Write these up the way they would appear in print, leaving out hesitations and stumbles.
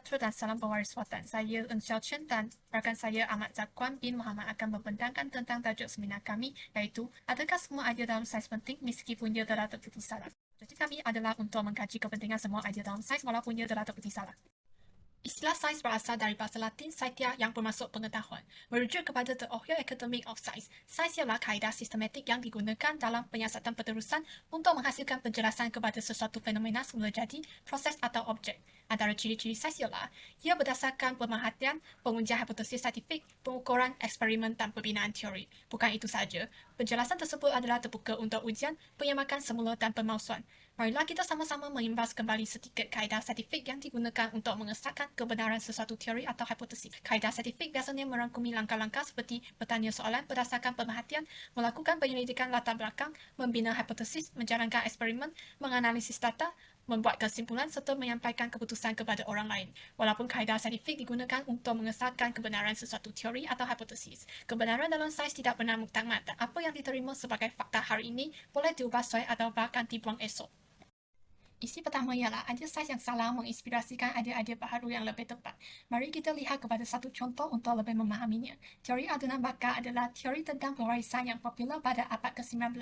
Sejahtera dan salam pewaris watan. Saya Eun Xiao Chen dan rakan saya Ahmad Zakwan bin Muhammad akan membentangkan tentang tajuk seminar kami, iaitu adakah semua idea dalam saiz penting meskipun ia telah terbukti salah. Jadi kami adalah untuk mengkaji kepentingan semua idea dalam saiz walaupun ia telah terbukti salah. Istilah saiz berasal dari bahasa Latin scientia yang bermaksud pengetahuan. Merujuk kepada The Ohio Academy of Science, saiz ialah kaedah sistematik yang digunakan dalam penyiasatan penterusan untuk menghasilkan penjelasan kepada sesuatu fenomena semula jadi, proses atau objek. Antara ciri-ciri saiz ialah ia berdasarkan pemerhatian, pengujian hipotesis saintifik, pengukuran eksperimen dan pembinaan teori. Bukan itu saja, penjelasan tersebut adalah terbuka untuk ujian, penyamakan semula dan pemalsuan. Marilah kita sama-sama mengimbas kembali sedikit kaedah saintifik yang digunakan untuk mengesahkan kebenaran sesuatu teori atau hipotesis. Kaedah saintifik biasanya merangkumi langkah-langkah seperti bertanya soalan berdasarkan pemerhatian, melakukan penyelidikan latar belakang, membina hipotesis, menjalankan eksperimen, menganalisis data, membuat kesimpulan serta menyampaikan keputusan kepada orang lain. Walaupun kaedah saintifik digunakan untuk mengesahkan kebenaran sesuatu teori atau hipotesis, kebenaran dalam saiz tidak pernah muktamad dan apa yang diterima sebagai fakta hari ini boleh diubah suai atau bahkan dibuang esok. Isi pertama ialah idea saiz yang salah menginspirasikan idea-idea baharu yang lebih tepat. Mari kita lihat kepada satu contoh untuk lebih memahaminya. Teori adunan bakat adalah teori tentang pewarisan yang popular pada abad ke-19.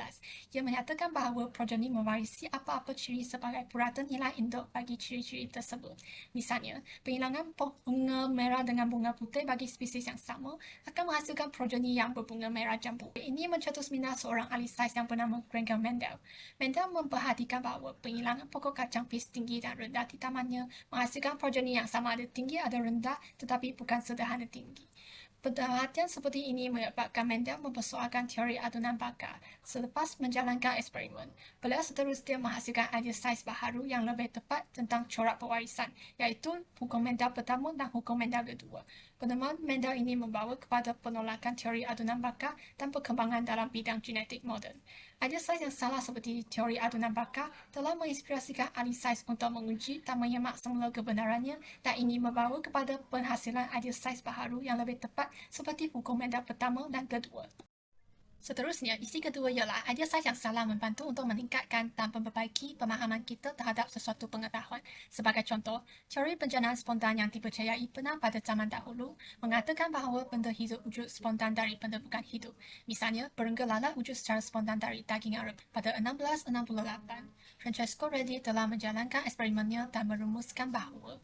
Ia menyatakan bahawa progeny mewarisi apa-apa ciri sebagai puratan nilai induk bagi ciri-ciri tersebut. Misalnya, penghilangan bunga merah dengan bunga putih bagi spesies yang sama akan menghasilkan progeny yang berbunga merah jambu. Ini mencetus minat seorang ahli saiz yang bernama Gregor Mendel. Mendel memperhatikan bahawa penghilangan pokok kacang pis tinggi dan rendah di tamannya menghasilkan progeny yang sama ada tinggi ada rendah tetapi bukan sederhana tinggi. Perhatian seperti ini menyebabkan Mendel mempersoalkan teori adunan bakat. Selepas menjalankan eksperimen, beliau seterusnya menghasilkan idea saiz baharu yang lebih tepat tentang corak pewarisan, iaitu hukum Mendel pertama dan hukum Mendel kedua. Penemuan Mendel ini membawa kepada penolakan teori adunan bakat dan perkembangan dalam bidang genetik moden. Idea saiz yang salah seperti teori adunan bakat telah menginspirasikan ahli saiz untuk menguji dan menyemak semula kebenarannya dan ini membawa kepada penghasilan idea saiz baharu yang lebih tepat seperti hukum Mendel pertama dan kedua. Seterusnya, isi kedua ialah idea saiz yang salah membantu untuk meningkatkan dan memperbaiki pemahaman kita terhadap sesuatu pengetahuan. Sebagai contoh, teori penjanaan spontan yang dipercayai pernah pada zaman dahulu mengatakan bahawa benda hidup wujud spontan dari benda bukan hidup. Misalnya, berengga lalat wujud secara spontan dari daging Arab. Pada 1668, Francesco Redi telah menjalankan eksperimennya dan merumuskan bahawa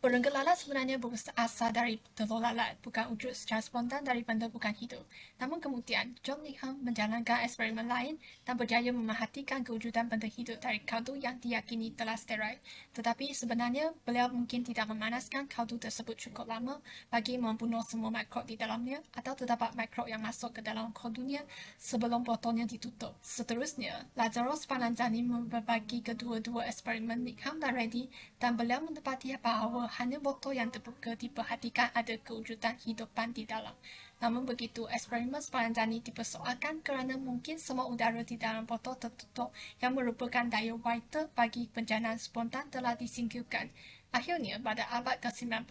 berengga lalat sebenarnya berasal dari telur lalat, bukan wujud secara spontan dari benda bukan hidup. Namun kemudian, John Needham menjalankan eksperimen lain dan berjaya memerhatikan kewujudan benda hidup dari kaldu yang diyakini telah steril. Tetapi sebenarnya, beliau mungkin tidak memanaskan kaldu tersebut cukup lama bagi membunuh semua mikrob di dalamnya atau terdapat mikrob yang masuk ke dalam kaldunya sebelum botolnya ditutup. Seterusnya, Lazarus Spallanzani membagi kedua-dua eksperimen Needham dan Redi dan beliau mendapati bahawa hanya botol yang terbuka diperhatikan ada kewujudan hidupan di dalam. Namun begitu, eksperimen Spallanzani dipersoalkan kerana mungkin semua udara di dalam botol tertutup yang merupakan daya vital bagi penjanaan spontan telah disingkirkan. Akhirnya, pada abad ke-19,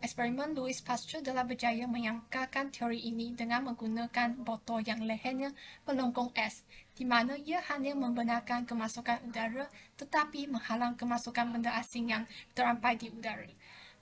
eksperimen Louis Pasteur telah berjaya menyangkakan teori ini dengan menggunakan botol yang lehernya melengkung es, di mana ia hanya membenarkan kemasukan udara tetapi menghalang kemasukan benda asing yang terampai di udara.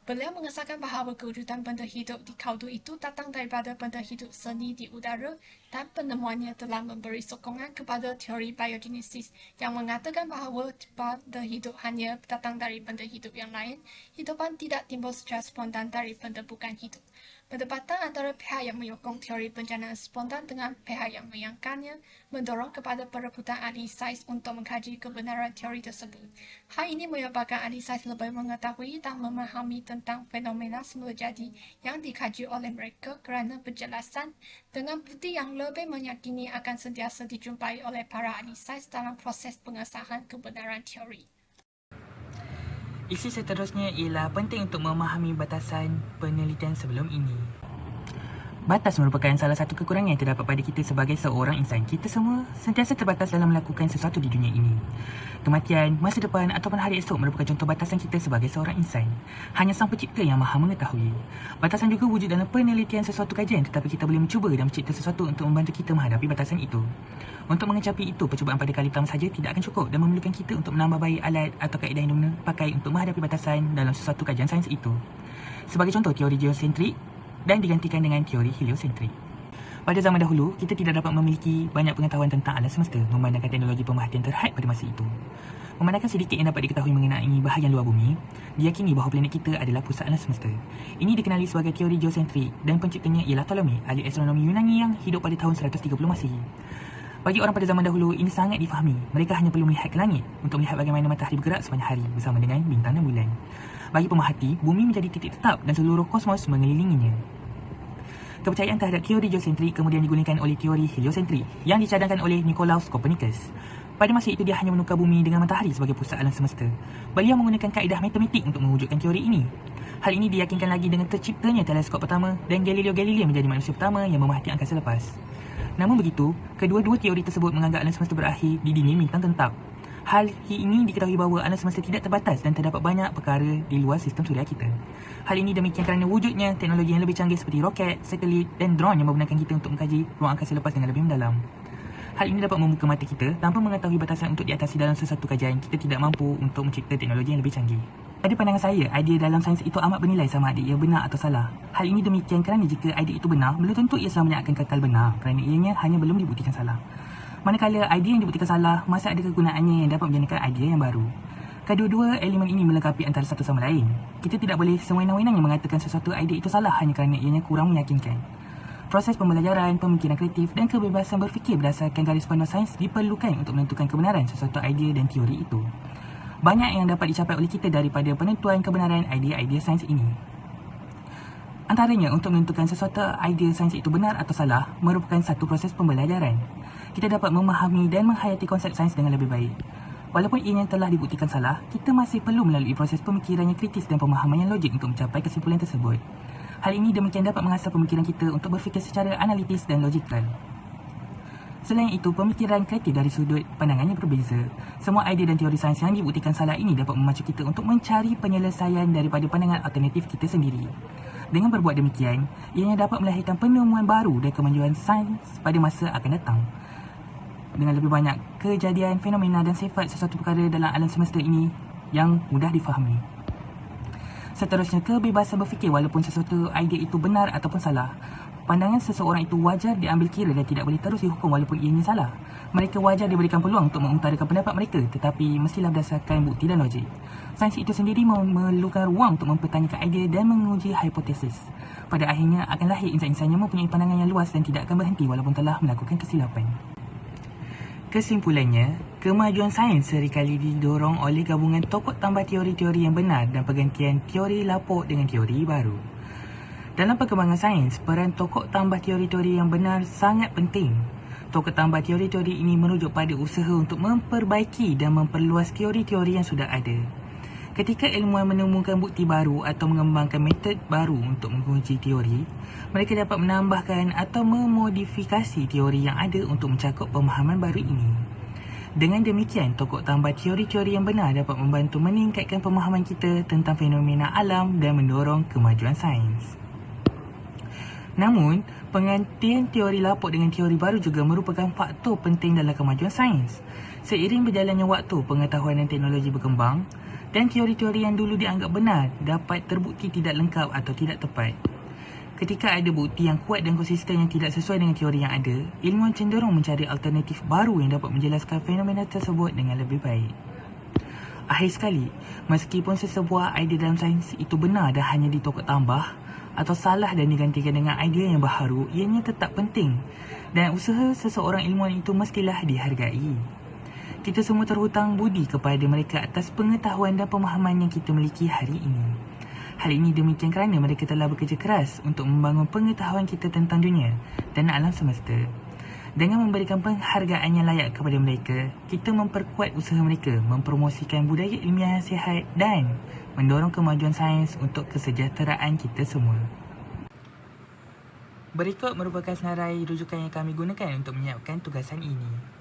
Beliau mengesahkan bahawa kewujudan benda hidup di kaldu itu datang daripada benda hidup seni di udara dan penemuannya telah memberi sokongan kepada teori biogenesis yang mengatakan bahawa benda hidup hanya datang dari benda hidup yang lain. Hidupan tidak timbul secara spontan dari benda bukan hidup. Perdebatan antara pihak yang menyokong teori penjanaan spontan dengan pihak yang menyangkalnya mendorong kepada perebutan ahli saiz untuk mengkaji kebenaran teori tersebut. Hal ini menyebabkan ahli saiz lebih mengetahui dan memahami tentang fenomena semula jadi yang dikaji oleh mereka kerana penjelasan dengan bukti yang lebih meyakini akan sentiasa dijumpai oleh para ahli saiz dalam proses pengesahan kebenaran teori. Isi seterusnya ialah penting untuk memahami batasan penelitian sebelum ini. Batas merupakan salah satu kekurangan yang terdapat pada kita sebagai seorang insan. Kita semua sentiasa terbatas dalam melakukan sesuatu di dunia ini. Kematian, masa depan ataupun hari esok merupakan contoh batasan kita sebagai seorang insan. Hanya Sang Pencipta yang maha mengetahui. Batasan juga wujud dalam penelitian sesuatu kajian, tetapi kita boleh mencuba dan mencipta sesuatu untuk membantu kita menghadapi batasan itu. Untuk mengecapi itu, percubaan pada kali pertama saja tidak akan cukup dan memerlukan kita untuk menambah baik alat atau kaedah yang dipakai untuk menghadapi batasan dalam sesuatu kajian sains itu. Sebagai contoh, teori geosentrik dan digantikan dengan teori heliosentrik. Pada zaman dahulu, kita tidak dapat memiliki banyak pengetahuan tentang alam semesta memandangkan teknologi pemerhatian terhad pada masa itu. Memandangkan sedikit yang dapat diketahui mengenai bahagian luar bumi, diyakini bahawa planet kita adalah pusat alam semesta. Ini dikenali sebagai teori geosentrik dan penciptanya ialah Ptolemy, ahli astronomi Yunani yang hidup pada tahun 130 Masihi. Bagi orang pada zaman dahulu, ini sangat difahami. Mereka hanya perlu melihat ke langit untuk melihat bagaimana matahari bergerak sepanjang hari bersama dengan bintang dan bulan. Bagi pemerhati, bumi menjadi titik tetap dan seluruh kosmos mengelilinginya. Kepercayaan terhadap teori geosentrik kemudian digunakan oleh teori heliosentrik yang dicadangkan oleh Nicolaus Copernicus. Pada masa itu, dia hanya menukar bumi dengan matahari sebagai pusat alam semesta. Beliau menggunakan kaedah matematik untuk mewujudkan teori ini. Hal ini diyakinkan lagi dengan terciptanya teleskop pertama dan Galileo Galilei menjadi manusia pertama yang memerhati angkasa lepas. Namun begitu, kedua-dua teori tersebut menganggap alam semesta berakhir di dinding bintang tetap. Hal ini diketahui bahawa alam semesta tidak terbatas dan terdapat banyak perkara di luar sistem suria kita. Hal ini demikian kerana wujudnya teknologi yang lebih canggih seperti roket, satelit dan drone yang membenarkan kita untuk mengkaji ruang angkasa lepas dengan lebih mendalam. Hal ini dapat membuka mata kita tanpa mengetahui batasan untuk diatasi dalam sesuatu kajian. Kita tidak mampu untuk mencipta teknologi yang lebih canggih. Pada pandangan saya, idea dalam sains itu amat bernilai sama ada ia benar atau salah. Hal ini demikian kerana jika idea itu benar, belum tentu ia selamanya akan kekal benar kerana ianya hanya belum dibuktikan salah. Manakala idea yang dibuktikan salah, masih ada kegunaannya yang dapat menjadikan idea yang baru. Kedua-dua elemen ini melengkapi antara satu sama lain. Kita tidak boleh sewenang-wenangnya mengatakan sesuatu idea itu salah hanya kerana ianya kurang meyakinkan. Proses pembelajaran, pemikiran kreatif dan kebebasan berfikir berdasarkan garis panduan sains diperlukan untuk menentukan kebenaran sesuatu idea dan teori itu. Banyak yang dapat dicapai oleh kita daripada penentuan kebenaran idea-idea sains ini. Antaranya, untuk menentukan sesuatu idea sains itu benar atau salah merupakan satu proses pembelajaran. Kita dapat memahami dan menghayati konsep sains dengan lebih baik. Walaupun ianya telah dibuktikan salah, kita masih perlu melalui proses pemikiran yang kritis dan pemahaman yang logik untuk mencapai kesimpulan tersebut. Hal ini demikian dapat mengasah pemikiran kita untuk berfikir secara analitis dan logikal. Selain itu, pemikiran kreatif dari sudut pandangannya berbeza. Semua idea dan teori sains yang dibuktikan salah ini dapat memacu kita untuk mencari penyelesaian daripada pandangan alternatif kita sendiri. Dengan berbuat demikian, ianya dapat melahirkan penemuan baru dan kemajuan sains pada masa akan datang. Dengan lebih banyak kejadian, fenomena dan sifat sesuatu perkara dalam alam semesta ini yang mudah difahami. Seterusnya, kebebasan berfikir walaupun sesuatu idea itu benar ataupun salah. Pandangan seseorang itu wajar diambil kira dan tidak boleh terus dihukum walaupun ianya salah. Mereka wajar diberikan peluang untuk mengutarakan pendapat mereka, tetapi mestilah berdasarkan bukti dan logik. Sains itu sendiri memerlukan ruang untuk mempertanyakan idea dan menguji hipotesis. Pada akhirnya akan lahir insan-insan yang mempunyai pandangan yang luas dan tidak akan berhenti walaupun telah melakukan kesilapan. Kesimpulannya, kemajuan sains seringkali didorong oleh gabungan tokok tambah teori-teori yang benar dan pergantian teori lapuk dengan teori baru. Dalam perkembangan sains, peran tokok tambah teori-teori yang benar sangat penting. Tokok tambah teori-teori ini merujuk pada usaha untuk memperbaiki dan memperluas teori-teori yang sudah ada. Ketika ilmuwan menemukan bukti baru atau mengembangkan metod baru untuk menguji teori, mereka dapat menambahkan atau memodifikasi teori yang ada untuk mencakup pemahaman baru ini. Dengan demikian, tokok tambah teori-teori yang benar dapat membantu meningkatkan pemahaman kita tentang fenomena alam dan mendorong kemajuan sains. Namun, penggantian teori lapuk dengan teori baru juga merupakan faktor penting dalam kemajuan sains. Seiring berjalannya waktu, pengetahuan dan teknologi berkembang dan teori-teori yang dulu dianggap benar dapat terbukti tidak lengkap atau tidak tepat. Ketika ada bukti yang kuat dan konsisten yang tidak sesuai dengan teori yang ada, ilmuwan cenderung mencari alternatif baru yang dapat menjelaskan fenomena tersebut dengan lebih baik. Akhir sekali, meskipun sesebuah idea dalam sains itu benar dan hanya ditokok tambah atau salah dan digantikan dengan idea yang baharu, ianya tetap penting dan usaha seseorang ilmuwan itu mestilah dihargai. Kita semua terhutang budi kepada mereka atas pengetahuan dan pemahaman yang kita miliki hari ini. Hal ini demikian kerana mereka telah bekerja keras untuk membangun pengetahuan kita tentang dunia dan alam semesta. Dengan memberikan penghargaan yang layak kepada mereka, kita memperkuat usaha mereka mempromosikan budaya ilmiah yang sihat dan mendorong kemajuan sains untuk kesejahteraan kita semua. Berikut merupakan senarai rujukan yang kami gunakan untuk menyiapkan tugasan ini.